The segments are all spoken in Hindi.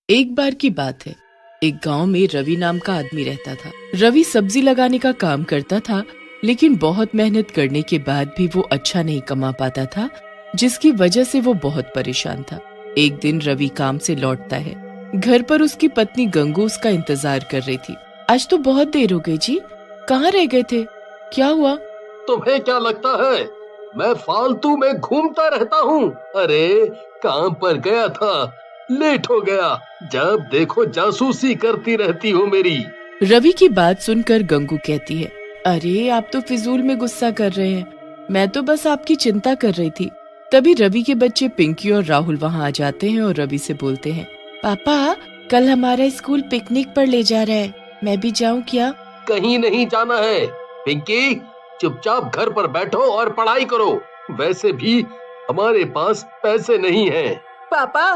एक बार की बात है। एक गांव में रवि नाम का आदमी रहता था। रवि सब्जी लगाने का काम करता था, लेकिन बहुत मेहनत करने के बाद भी वो अच्छा नहीं कमा पाता था, जिसकी वजह से वो बहुत परेशान था। एक दिन रवि काम से लौटता है। घर पर उसकी पत्नी गंगू उसका इंतजार कर रही थी। आज तो बहुत देर हो गई जी, कहाँ रह गए थे? क्या हुआ? तुम्हें क्या लगता है मैं फालतू में घूमता रहता हूँ? अरे काम पर गया था, लेट हो गया। जब देखो जासूसी करती रहती हो मेरी। रवि की बात सुनकर गंगू कहती है, अरे आप तो फिजूल में गुस्सा कर रहे हैं, मैं तो बस आपकी चिंता कर रही थी। तभी रवि के बच्चे पिंकी और राहुल वहाँ आ जाते हैं और रवि से बोलते हैं, पापा कल हमारा स्कूल पिकनिक पर ले जा रहा है, मैं भी जाऊँ क्या? कहीं नहीं जाना है पिंकी, चुपचाप घर पर बैठो और पढ़ाई करो। वैसे भी हमारे पास पैसे नहीं हैं। पापा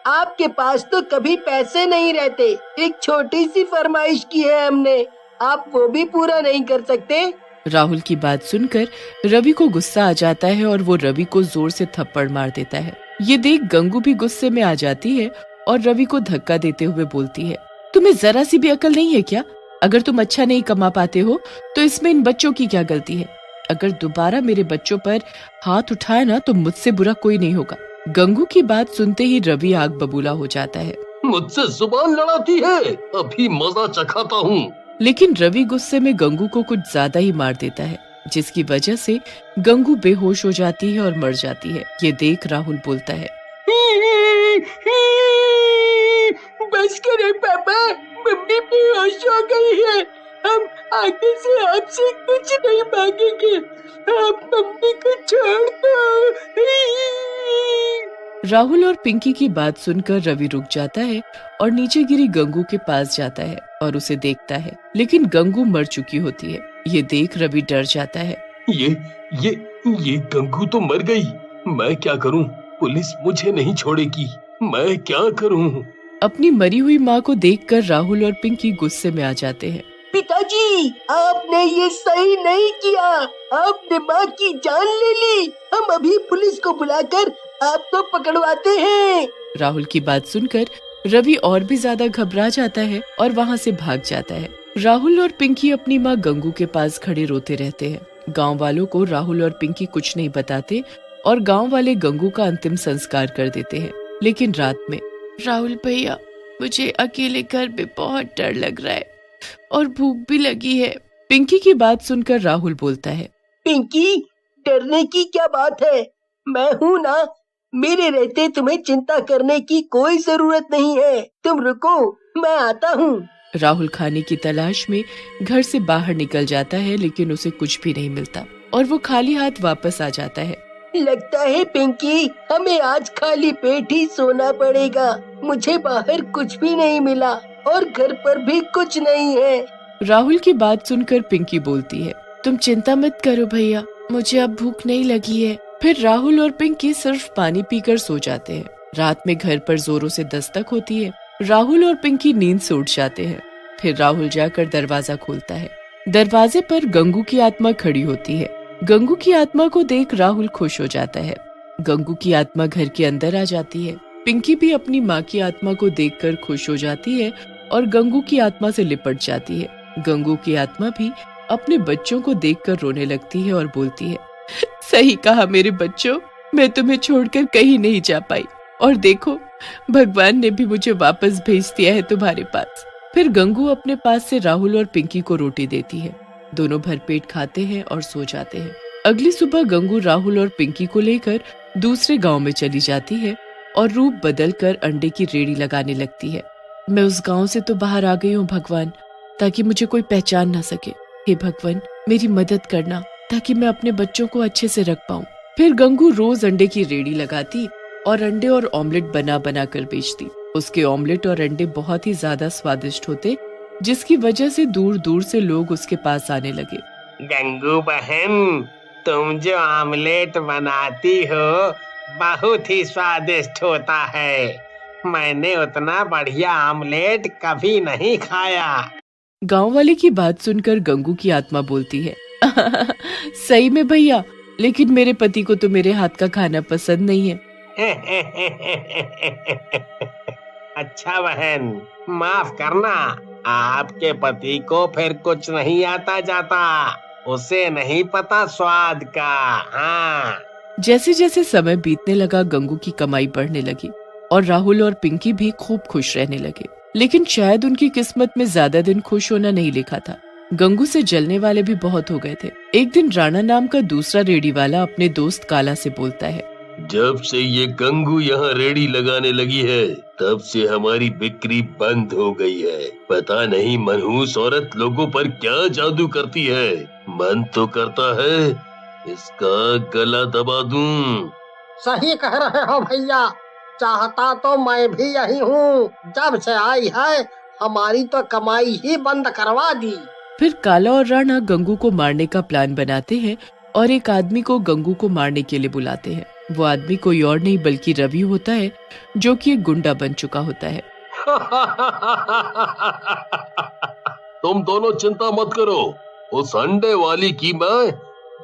आपके पास तो कभी पैसे नहीं रहते। एक छोटी सी फरमाइश की है हमने, आप वो भी पूरा नहीं कर सकते? राहुल की बात सुनकर रवि को गुस्सा आ जाता है और वो रवि को जोर से थप्पड़ मार देता है। ये देख गंगू भी गुस्से में आ जाती है और रवि को धक्का देते हुए बोलती है, तुम्हें जरा सी भी अकल नहीं है क्या? अगर तुम अच्छा नहीं कमा पाते हो तो इसमें इन बच्चों की क्या गलती है? अगर दोबारा मेरे बच्चों पर हाथ उठाए ना तो मुझसे बुरा कोई नहीं होगा। गंगू की बात सुनते ही रवि आग बबूला हो जाता है। मुझसे जुबान लड़ाती है, अभी मजा चखाता हूँ। लेकिन रवि गुस्से में गंगू को कुछ ज्यादा ही मार देता है, जिसकी वजह से गंगू बेहोश हो जाती है और मर जाती है। ये देख राहुल बोलता है, बस करें पापा, मम्मी बेहोश हो गई है। हम आगे से आपसे कुछ नहीं मांगेंगे, आप मम्मी को छोड़ दो। राहुल और पिंकी की बात सुनकर रवि रुक जाता है और नीचे गिरी गंगू के पास जाता है और उसे देखता है, लेकिन गंगू मर चुकी होती है। ये देख रवि डर जाता है। ये गंगू तो मर गई, मैं क्या करूं? पुलिस मुझे नहीं छोड़ेगी, मैं क्या करूं? अपनी मरी हुई माँ को देखकर राहुल और पिंकी गुस्से में आ जाते हैं। पिताजी आपने ये सही नहीं किया, आपने माँ की जान ले ली। हम अभी पुलिस को बुलाकर आपको पकड़वाते हैं। राहुल की बात सुनकर रवि और भी ज्यादा घबरा जाता है और वहाँ से भाग जाता है। राहुल और पिंकी अपनी माँ गंगू के पास खड़े रोते रहते हैं। गांव वालों को राहुल और पिंकी कुछ नहीं बताते और गांव वाले गंगू का अंतिम संस्कार कर देते हैं। लेकिन रात में, राहुल भैया मुझे अकेले घर में बहुत डर लग रहा है और भूख भी लगी है। पिंकी की बात सुनकर राहुल बोलता है, पिंकी डरने की क्या बात है, मैं हूँ ना, मेरे रहते तुम्हें चिंता करने की कोई जरूरत नहीं है। तुम रुको, मैं आता हूँ। राहुल खाने की तलाश में घर से बाहर निकल जाता है, लेकिन उसे कुछ भी नहीं मिलता और वो खाली हाथ वापस आ जाता है। लगता है पिंकी हमें आज खाली पेट ही सोना पड़ेगा। मुझे बाहर कुछ भी नहीं मिला और घर पर भी कुछ नहीं है। राहुल की बात सुनकर पिंकी बोलती है, तुम चिंता मत करो भैया, मुझे अब भूख नहीं लगी है। फिर राहुल और पिंकी सिर्फ पानी पीकर सो जाते हैं। रात में घर पर जोरों से दस्तक होती है। राहुल और पिंकी नींद से उठ जाते हैं। फिर राहुल जाकर दरवाजा खोलता है। दरवाजे पर गंगू की आत्मा खड़ी होती है। गंगू की आत्मा को देख राहुल खुश हो जाता है। गंगू की आत्मा घर के अंदर आ जाती है। पिंकी भी अपनी माँ की आत्मा को देखकर खुश हो जाती है और गंगू की आत्मा से लिपट जाती है। गंगू की आत्मा भी अपने बच्चों को देखकर रोने लगती है और बोलती है, सही कहा मेरे बच्चों, मैं तुम्हें छोड़कर कहीं नहीं जा पाई और देखो भगवान ने भी मुझे वापस भेज दिया है तुम्हारे पास। फिर गंगू अपने पास से राहुल और पिंकी को रोटी देती है। दोनों भरपेट खाते हैं और सो जाते हैं। अगली सुबह गंगू राहुल और पिंकी को लेकर दूसरे गांव में चली जाती है और रूप बदलकर अंडे की रेड़ी लगाने लगती है। मैं उस गांव से तो बाहर आ गई हूँ भगवान, ताकि मुझे कोई पहचान ना सके। हे भगवान मेरी मदद करना, ताकि मैं अपने बच्चों को अच्छे से रख पाऊँ। फिर गंगू रोज अंडे की रेड़ी लगाती और अंडे और ऑमलेट बना बना कर बेचती। उसके ऑमलेट और अंडे बहुत ही ज्यादा स्वादिष्ट होते, जिसकी वजह से दूर दूर से लोग उसके पास आने लगे। गंगू बहन, तुम जो ऑमलेट बनाती हो बहुत ही स्वादिष्ट होता है। मैंने उतना बढ़िया ऑमलेट कभी नहीं खाया। गांव वाले की बात सुनकर गंगू की आत्मा बोलती है, सही में भैया, लेकिन मेरे पति को तो मेरे हाथ का खाना पसंद नहीं है। अच्छा बहन, माफ करना, आपके पति को फिर कुछ नहीं आता जाता, उसे नहीं पता स्वाद का। हाँ। जैसे जैसे समय बीतने लगा गंगू की कमाई बढ़ने लगी और राहुल और पिंकी भी खूब खुश रहने लगे। लेकिन शायद उनकी किस्मत में ज्यादा दिन खुश होना नहीं लिखा था। गंगू से जलने वाले भी बहुत हो गए थे। एक दिन राणा नाम का दूसरा रेडी वाला अपने दोस्त काला से बोलता है, जब से ये गंगू यहाँ रेडी लगाने लगी है तब से हमारी बिक्री बंद हो गई है। पता नहीं मनहूस औरत लोगों पर क्या जादू करती है। मन तो करता है इसका गला दबा दूं। सही कह रहे हो भैया, चाहता तो मैं भी यही हूँ। जब से आई है हमारी तो कमाई ही बंद करवा दी। फिर काला और राणा गंगू को मारने का प्लान बनाते हैं और एक आदमी को गंगू को मारने के लिए बुलाते हैं। वो आदमी कोई और नहीं बल्कि रवि होता है, जो कि एक गुंडा बन चुका होता है। तुम दोनों चिंता मत करो, उस अंडे वाली की मैं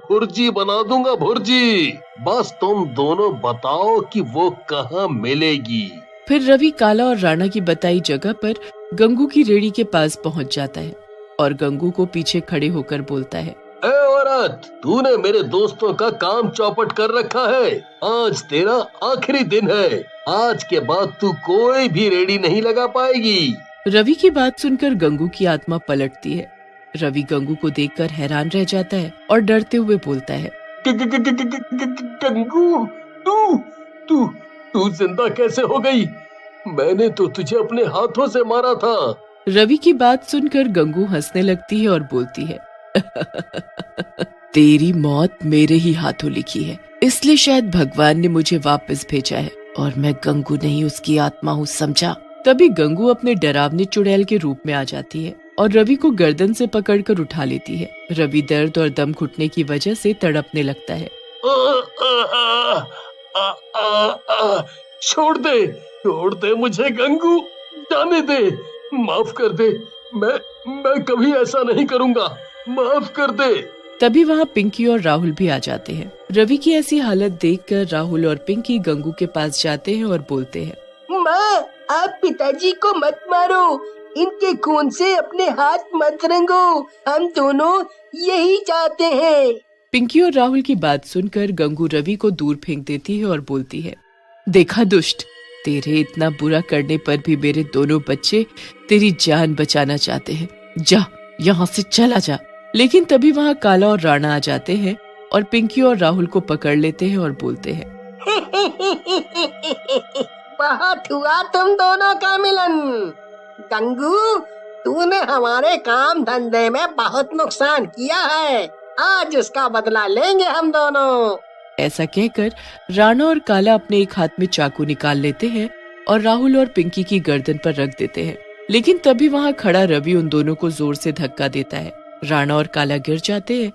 भुर्जी बना दूंगा, भुर्जी। बस तुम दोनों बताओ कि वो कहाँ मिलेगी। फिर रवि काला और राणा की बताई जगह पर गंगू की रेड़ी के पास पहुंच जाता है और गंगू को पीछे खड़े होकर बोलता है, ए औरत, तूने मेरे दोस्तों का काम चौपट कर रखा है। आज तेरा आखिरी दिन है। आज के बाद तू कोई भी रेडी नहीं लगा पाएगी। रवि की बात सुनकर गंगू की आत्मा पलटती है। रवि गंगू को देखकर हैरान रह जाता है और डरते हुए बोलता है, गंगू, तू जिंदा कैसे हो गई? मैंने तो तुझे अपने हाथों से मारा था। रवि की बात सुनकर गंगू हंसने लगती है और बोलती है, तेरी मौत मेरे ही हाथों लिखी है, इसलिए शायद भगवान ने मुझे वापस भेजा है और मैं गंगू नहीं उसकी आत्मा हूँ, समझा। तभी गंगू अपने डरावने चुड़ैल के रूप में आ जाती है और रवि को गर्दन से पकड़कर उठा लेती है। रवि दर्द और दम घुटने की वजह से तड़पने लगता है। छोड़ दे मुझे गंगू, जाने दे, माफ कर दे। मैं कभी ऐसा नहीं करूँगा, माफ कर दे। तभी वहाँ पिंकी और राहुल भी आ जाते हैं। रवि की ऐसी हालत देखकर राहुल और पिंकी गंगू के पास जाते हैं और बोलते हैं, माँ, आप पिताजी को मत मारो, इनके खून से अपने हाथ मत रंगो, हम दोनों यही चाहते हैं। पिंकी और राहुल की बात सुनकर गंगू रवि को दूर फेंक देती है और बोलती है, देखा दुष्ट, तेरे इतना बुरा करने पर भी मेरे दोनों बच्चे तेरी जान बचाना चाहते हैं। जा, यहाँ से चला जा। लेकिन तभी वहाँ काला और राणा आ जाते हैं और पिंकी और राहुल को पकड़ लेते हैं और बोलते हैं, बहुत हुआ तुम दोनों का मिलन। गंगू, तूने हमारे काम धंधे में बहुत नुकसान किया है, आज उसका बदला लेंगे हम दोनों। ऐसा कहकर राणा और काला अपने एक हाथ में चाकू निकाल लेते हैं और राहुल और पिंकी की गर्दन पर रख देते हैं। लेकिन तभी वहाँ खड़ा रवि उन दोनों को जोर से धक्का देता है। राणा और काला गिर जाते हैं,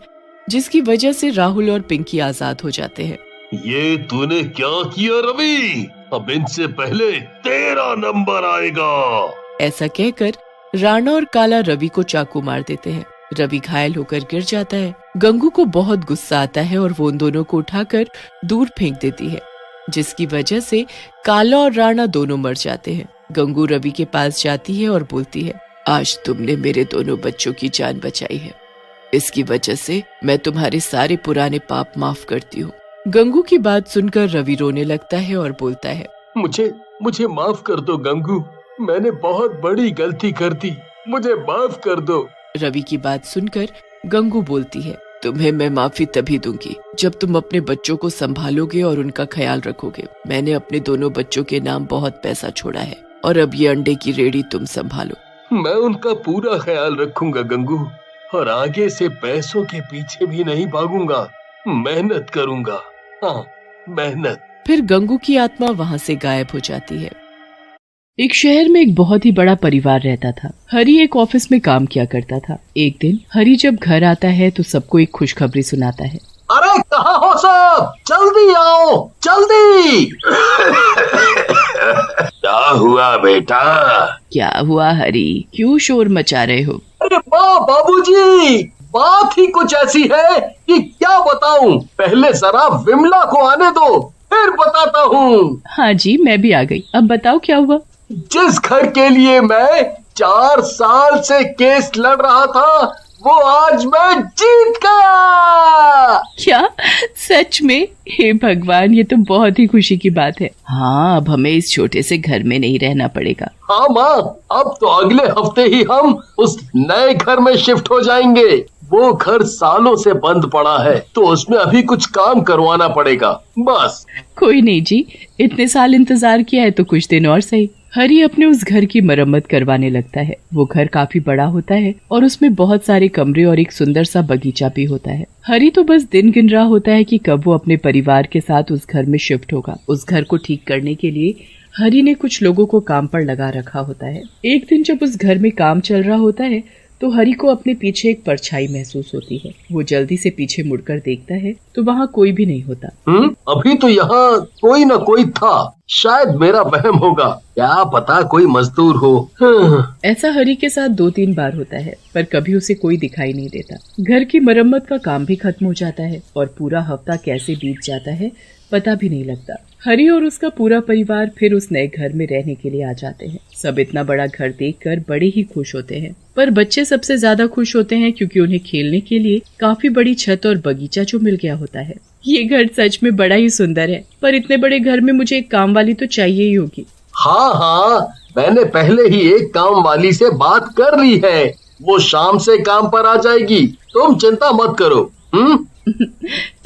जिसकी वजह से राहुल और पिंकी आजाद हो जाते हैं। ये तूने क्या किया रवि? अब इनसे पहले तेरा नंबर आएगा। ऐसा कहकर राणा और काला रवि को चाकू मार देते हैं। रवि घायल होकर गिर जाता है। गंगू को बहुत गुस्सा आता है और वो उन दोनों को उठाकर दूर फेंक देती है, जिसकी वजह से काला और राणा दोनों मर जाते हैं। गंगू रवि के पास जाती है और बोलती है, आज तुमने मेरे दोनों बच्चों की जान बचाई है, इसकी वजह से मैं तुम्हारे सारे पुराने पाप माफ करती हूँ। गंगू की बात सुनकर रवि रोने लगता है और बोलता है, मुझे माफ कर दो गंगू, मैंने बहुत बड़ी गलती कर दी, मुझे माफ कर दो। रवि की बात सुनकर गंगू बोलती है, तुम्हें मैं माफी तभी दूंगी जब तुम अपने बच्चों को संभालोगे और उनका ख्याल रखोगे। मैंने अपने दोनों बच्चों के नाम बहुत पैसा छोड़ा है और अब ये अंडे की रेडी तुम संभालो। मैं उनका पूरा ख्याल रखूंगा गंगू, और आगे से पैसों के पीछे भी नहीं भागूंगा, मेहनत करूंगा। हाँ, मेहनत। फिर गंगू की आत्मा वहाँ से गायब हो जाती है। एक शहर में एक बहुत ही बड़ा परिवार रहता था। हरी एक ऑफिस में काम किया करता था। एक दिन हरी जब घर आता है तो सबको एक खुशखबरी सुनाता है। अरे कहाँ हो सब, जल्दी आओ, जल्दी। क्या हुआ बेटा? क्या हुआ हरी, क्यों शोर मचा रहे हो? अरे वाह बाबूजी, बात ही कुछ ऐसी है कि क्या बताऊं। पहले जरा विमला को आने दो, फिर बताता हूँ। हाँ जी, मैं भी आ गई। अब बताओ क्या हुआ? जिस घर के लिए मैं 4 साल से केस लड़ रहा था वो आज मैं जीत गया। क्या सच में? हे भगवान, ये तो बहुत ही खुशी की बात है। हाँ, अब हमें इस छोटे से घर में नहीं रहना पड़ेगा। हाँ माँ, अब तो अगले हफ्ते ही हम उस नए घर में शिफ्ट हो जाएंगे। वो घर सालों से बंद पड़ा है तो उसमें अभी कुछ काम करवाना पड़ेगा बस। कोई नहीं जी, इतने साल इंतजार किया है तो कुछ दिन और सही। हरी अपने उस घर की मरम्मत करवाने लगता है। वो घर काफी बड़ा होता है और उसमें बहुत सारे कमरे और एक सुंदर सा बगीचा भी होता है। हरी तो बस दिन गिन रहा होता है कि कब वो अपने परिवार के साथ उस घर में शिफ्ट होगा। उस घर को ठीक करने के लिए हरी ने कुछ लोगों को काम पर लगा रखा होता है। एक दिन जब उस घर में काम चल रहा होता है तो हरी को अपने पीछे एक परछाई महसूस होती है। वो जल्दी से पीछे मुड़कर देखता है तो वहाँ कोई भी नहीं होता। अभी तो यहाँ कोई न कोई था, शायद मेरा वहम होगा, क्या पता कोई मजदूर हो। ऐसा हरी के साथ 2-3 बार होता है पर कभी उसे कोई दिखाई नहीं देता। घर की मरम्मत का काम भी खत्म हो जाता है और पूरा हफ्ता कैसे बीत जाता है पता भी नहीं लगता। हरी और उसका पूरा परिवार फिर उस नए घर में रहने के लिए आ जाते हैं। सब इतना बड़ा घर देखकर बड़े ही खुश होते हैं, पर बच्चे सबसे ज्यादा खुश होते हैं क्योंकि उन्हें खेलने के लिए काफी बड़ी छत और बगीचा जो मिल गया होता है। ये घर सच में बड़ा ही सुंदर है, पर इतने बड़े घर में मुझे एक काम वाली तो चाहिए ही होगी। हाँ, मैंने पहले ही एक काम वाली से बात कर ली है, वो शाम से काम पर आ जाएगी, तुम चिंता मत करो।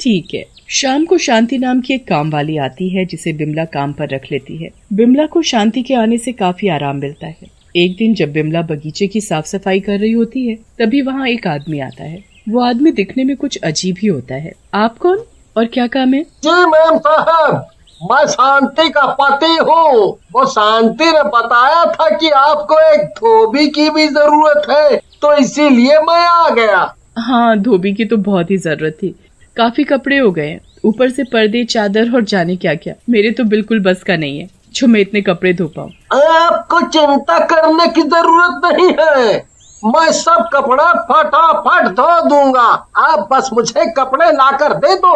ठीक है। शाम को शांति नाम की एक काम वाली आती है जिसे बिमला काम पर रख लेती है। बिमला को शांति के आने से काफी आराम मिलता है। एक दिन जब बिमला बगीचे की साफ सफाई कर रही होती है तभी वहाँ एक आदमी आता है। वो आदमी दिखने में कुछ अजीब ही होता है। आप कौन और क्या काम है? जी मैम साहब, मैं शांति का पति हूँ। वो शांति ने बताया था कि आपको एक धोबी की भी जरूरत है तो इसीलिए मैं आ गया। हाँ, धोबी की तो बहुत ही जरूरत थी। काफी कपड़े हो गए हैं, ऊपर से पर्दे, चादर और जाने क्या क्या। मेरे तो बिल्कुल बस का नहीं है जो मैं इतने कपड़े धो पाऊँ। आपको चिंता करने की जरूरत नहीं है, मैं सब कपड़ा फटाफट धो दूंगा, आप बस मुझे कपड़े लाकर दे दो।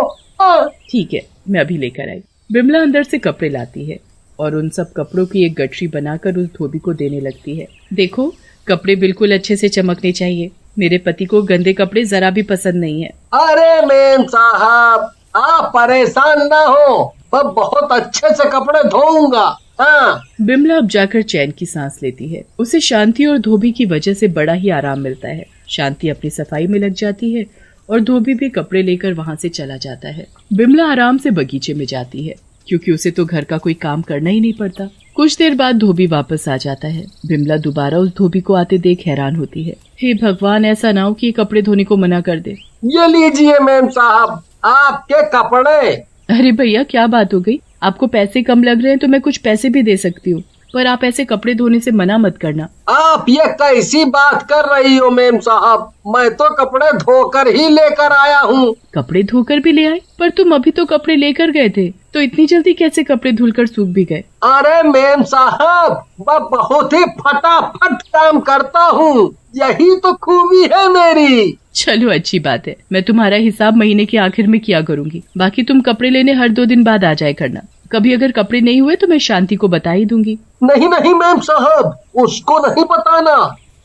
ठीक है, मैं अभी लेकर आई। बिमला अंदर से कपड़े लाती है और उन सब कपड़ों की एक गठरी बनाकर उस धोबी को देने लगती है। देखो, कपड़े बिल्कुल अच्छे से चमकने चाहिए। मेरे पति को गंदे कपड़े जरा भी पसंद नहीं है। अरे मेम साहब, आप परेशान ना हो, मैं बहुत अच्छे से कपड़े धोऊंगा। हाँ। बिमला अब जाकर चैन की सांस लेती है। उसे शांति और धोबी की वजह से बड़ा ही आराम मिलता है। शांति अपनी सफाई में लग जाती है और धोबी भी कपड़े लेकर वहाँ से चला जाता है। बिमला आराम से बगीचे में जाती है क्योंकि उसे तो घर का कोई काम करना ही नहीं पड़ता। कुछ देर बाद धोबी वापस आ जाता है। बिमला दोबारा उस धोबी को आते देख हैरान होती है। हे भगवान, ऐसा ना हो कि कपड़े धोने को मना कर दे। ये लीजिए मैम साहब, आपके कपड़े। अरे भैया, क्या बात हो गई? आपको पैसे कम लग रहे हैं तो मैं कुछ पैसे भी दे सकती हूँ, पर आप ऐसे कपड़े धोने से मना मत करना। आप ये कैसी बात कर रही हो मेम साहब, मैं तो कपड़े धोकर ही लेकर आया हूँ। कपड़े धोकर भी ले आए? पर तुम अभी तो कपड़े लेकर गए थे, तो इतनी जल्दी कैसे कपड़े धुलकर सूख भी गए? अरे मेम साहब, मैं बहुत ही फटाफट काम करता हूँ, यही तो खूबी है मेरी। चलो अच्छी बात है, मैं तुम्हारा हिसाब महीने के आखिर में किया करूँगी। बाकी तुम कपड़े लेने हर 2 दिन बाद आ जाए करना। कभी अगर कपड़े नहीं हुए तो मैं शांति को बता ही दूंगी। नहीं नहीं मैम साहब, उसको नहीं बताना,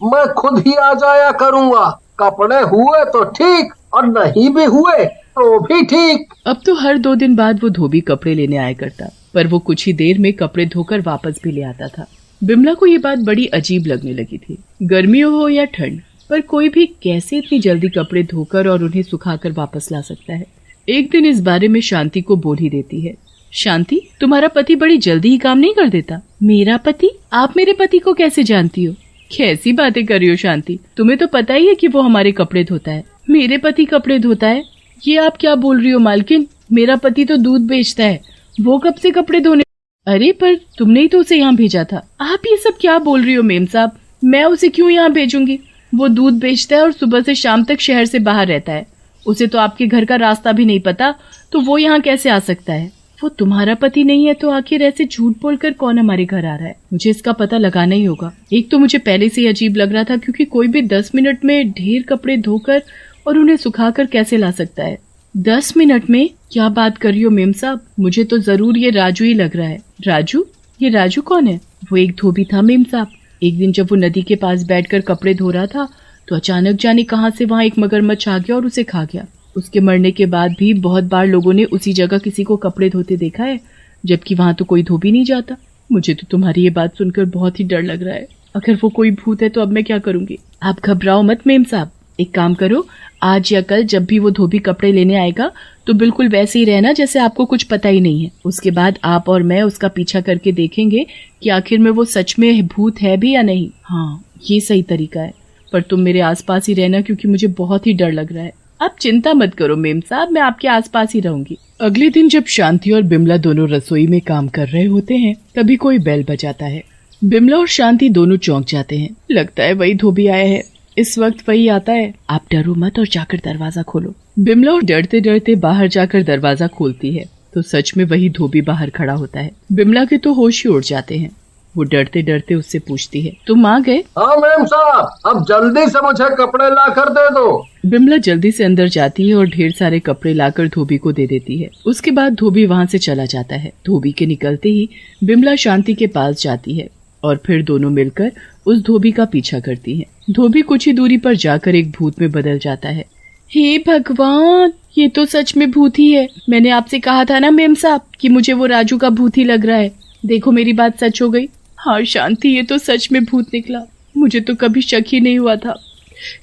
मैं खुद ही आ जाया करूँगा। कपड़े हुए तो ठीक और नहीं भी हुए तो भी ठीक। अब तो हर 2 दिन बाद वो धोबी कपड़े लेने आया करता, पर वो कुछ ही देर में कपड़े धोकर वापस भी ले आता था। बिमला को ये बात बड़ी अजीब लगने लगी थी। गर्मियों हो या ठंड, पर कोई भी कैसे इतनी जल्दी कपड़े धोकर और उन्हें सुखाकर वापस ला सकता है। एक दिन इस बारे में शांति को बोल ही देती है। शांति, तुम्हारा पति बड़ी जल्दी ही काम नहीं कर देता? मेरा पति? आप मेरे पति को कैसे जानती हो? कैसी बातें कर रही हो शांति, तुम्हें तो पता ही है कि वो हमारे कपड़े धोता है। मेरे पति कपड़े धोता है? ये आप क्या बोल रही हो मालकिन? मेरा पति तो दूध बेचता है, वो कब से कपड़े धोने? अरे पर तुमने ही तो उसे यहाँ भेजा था। आप ये सब क्या बोल रही हो मेम साहब? मैं उसे क्यों यहाँ भेजूंगी? वो दूध बेचता है और सुबह से शाम तक शहर से बाहर रहता है। उसे तो आपके घर का रास्ता भी नहीं पता, तो वो यहाँ कैसे आ सकता है? वो तुम्हारा पति नहीं है तो आखिर ऐसे झूठ बोलकर कौन हमारे घर आ रहा है? मुझे इसका पता लगाना ही होगा। एक तो मुझे पहले से ही अजीब लग रहा था क्योंकि कोई भी 10 मिनट में ढेर कपड़े धोकर और उन्हें सुखाकर कैसे ला सकता है? 10 मिनट में? क्या बात कर रही हो मेम साहब? मुझे तो जरूर ये राजू ही लग रहा है। राजू? ये राजू कौन है? वो एक धोबी था मेम साहब। एक दिन जब वो नदी के पास बैठकर कपड़े धो रहा था तो अचानक जाने कहां से वहां एक मगरमच्छ आ गया और उसे खा गया। उसके मरने के बाद भी बहुत बार लोगों ने उसी जगह किसी को कपड़े धोते देखा है, जबकि वहां तो कोई धोबी नहीं जाता। मुझे तो तुम्हारी ये बात सुनकर बहुत ही डर लग रहा है। अगर वो कोई भूत है तो अब मैं क्या करूंगी? आप घबराओ मत मेम साहब। एक काम करो, आज या कल जब भी वो धोबी कपड़े लेने आएगा तो बिल्कुल वैसे ही रहना जैसे आपको कुछ पता ही नहीं है। उसके बाद आप और मैं उसका पीछा करके देखेंगे कि आखिर में वो सच में भूत है भी या नहीं। हाँ, ये सही तरीका है। पर तुम मेरे आसपास ही रहना क्योंकि मुझे बहुत ही डर लग रहा है। आप चिंता मत करो मेम साहब, मैं आपके आसपास ही रहूंगी। अगले दिन जब शांति और बिमला दोनों रसोई में काम कर रहे होते हैं तभी कोई बेल बजाता है। बिमला और शांति दोनों चौंक जाते हैं। लगता है वही धोबी आया है। इस वक्त वही आता है। आप डरो मत और जाकर दरवाजा खोलो। बिमला और डरते डरते बाहर जाकर दरवाजा खोलती है तो सच में वही धोबी बाहर खड़ा होता है। बिमला के तो होश ही उड़ जाते हैं। वो डरते डरते उससे पूछती है, तुम आ गए? हाँ मेम साहब, अब जल्दी से मुझे कपड़े ला कर दे दो। बिमला जल्दी से अंदर जाती है और ढेर सारे कपड़े लाकर धोबी को दे देती है। उसके बाद धोबी वहाँ से चला जाता है। धोबी के निकलते ही बिमला शांति के पास जाती है और फिर दोनों मिलकर उस धोबी का पीछा करती हैं। धोबी कुछ ही दूरी पर जाकर एक भूत में बदल जाता है। हे भगवान, ये तो सच में भूत ही है। मैंने आपसे कहा था ना मेम साहब कि मुझे वो राजू का भूत ही लग रहा है। देखो मेरी बात सच हो गई। हाँ शांति, ये तो सच में भूत निकला। मुझे तो कभी शक ही नहीं हुआ था।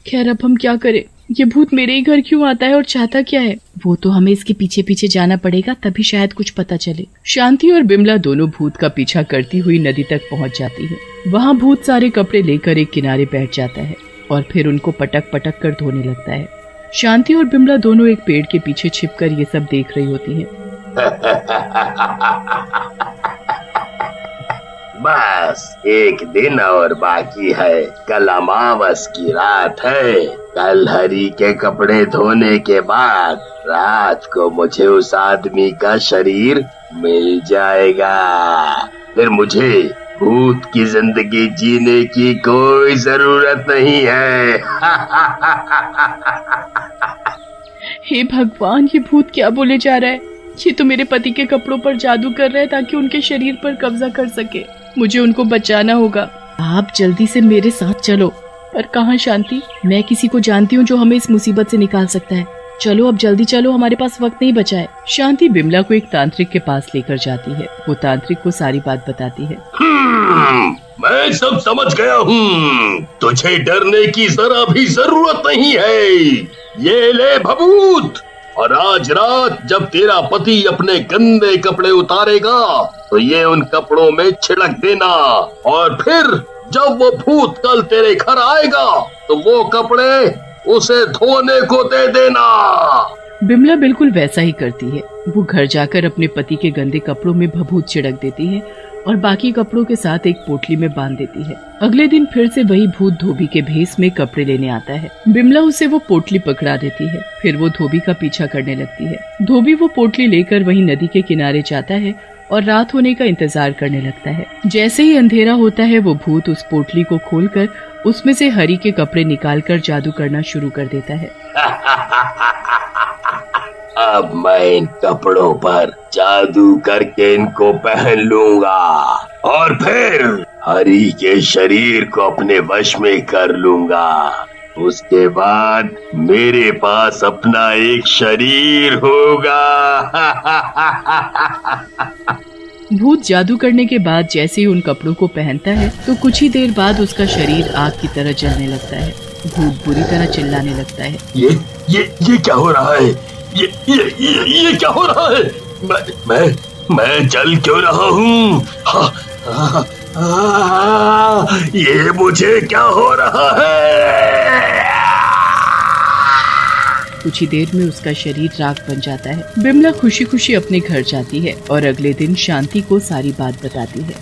खैर अब हम क्या करें? ये भूत मेरे ही घर क्यों आता है और चाहता क्या है? वो तो हमें इसके पीछे पीछे जाना पड़ेगा, तभी शायद कुछ पता चले। शांति और बिमला दोनों भूत का पीछा करती हुई नदी तक पहुंच जाती है। वहाँ भूत सारे कपड़े लेकर एक किनारे बैठ जाता है और फिर उनको पटक पटक कर धोने लगता है। शांति और बिमला दोनों एक पेड़ के पीछे छिपकर ये सब देख रही होती हैं। बस एक दिन और बाकी है। कल अमावस की रात है। कल हरी के कपड़े धोने के बाद रात को मुझे उस आदमी का शरीर मिल जाएगा। फिर मुझे भूत की जिंदगी जीने की कोई जरूरत नहीं है। हे भगवान, ये भूत क्या बोले जा रहा है? ये तो मेरे पति के कपड़ों पर जादू कर रहा है ताकि उनके शरीर पर कब्जा कर सके। मुझे उनको बचाना होगा। आप जल्दी से मेरे साथ चलो। पर कहाँ शांति? मैं किसी को जानती हूँ जो हमें इस मुसीबत से निकाल सकता है। चलो अब जल्दी चलो, हमारे पास वक्त नहीं बचा है। शांति बिमला को एक तांत्रिक के पास लेकर जाती है। वो तांत्रिक को सारी बात बताती है। मैं सब समझ गया हूँ। तुझे डरने की जरा भी जरूरत नहीं है। ये ले भभूत, और आज रात जब तेरा पति अपने गंदे कपड़े उतारेगा तो ये उन कपड़ों में छिड़क देना, और फिर जब वो भूत कल तेरे घर आएगा तो वो कपड़े उसे धोने को दे देना। बिमला बिल्कुल वैसा ही करती है। वो घर जाकर अपने पति के गंदे कपड़ों में भभूत छिड़क देती है और बाकी कपड़ों के साथ एक पोटली में बांध देती है। अगले दिन फिर से वही भूत धोबी के भेष में कपड़े लेने आता है। बिमला उसे वो पोटली पकड़ा देती है। फिर वो धोबी का पीछा करने लगती है। धोबी वो पोटली लेकर वही नदी के किनारे जाता है और रात होने का इंतजार करने लगता है। जैसे ही अंधेरा होता है वो भूत उस पोटली को खोलकर उसमें से हरी के कपड़े निकालकर जादू करना शुरू कर देता है। अब मैं इन कपड़ों पर जादू करके इनको पहन लूंगा और फिर हरी के शरीर को अपने वश में कर लूंगा। उसके बाद मेरे पास अपना एक शरीर होगा। भूत जादू करने के बाद जैसे ही उन कपड़ों को पहनता है तो कुछ ही देर बाद उसका शरीर आग की तरह जलने लगता है। भूत बुरी तरह चिल्लाने लगता है। ये क्या हो रहा है? ये क्या हो रहा है? मैं जल क्यों रहा हूँ? ये मुझे क्या हो रहा है? कुछ ही देर में उसका शरीर राख बन जाता है। बिमला खुशी खुशी अपने घर जाती है और अगले दिन शांति को सारी बात बताती है।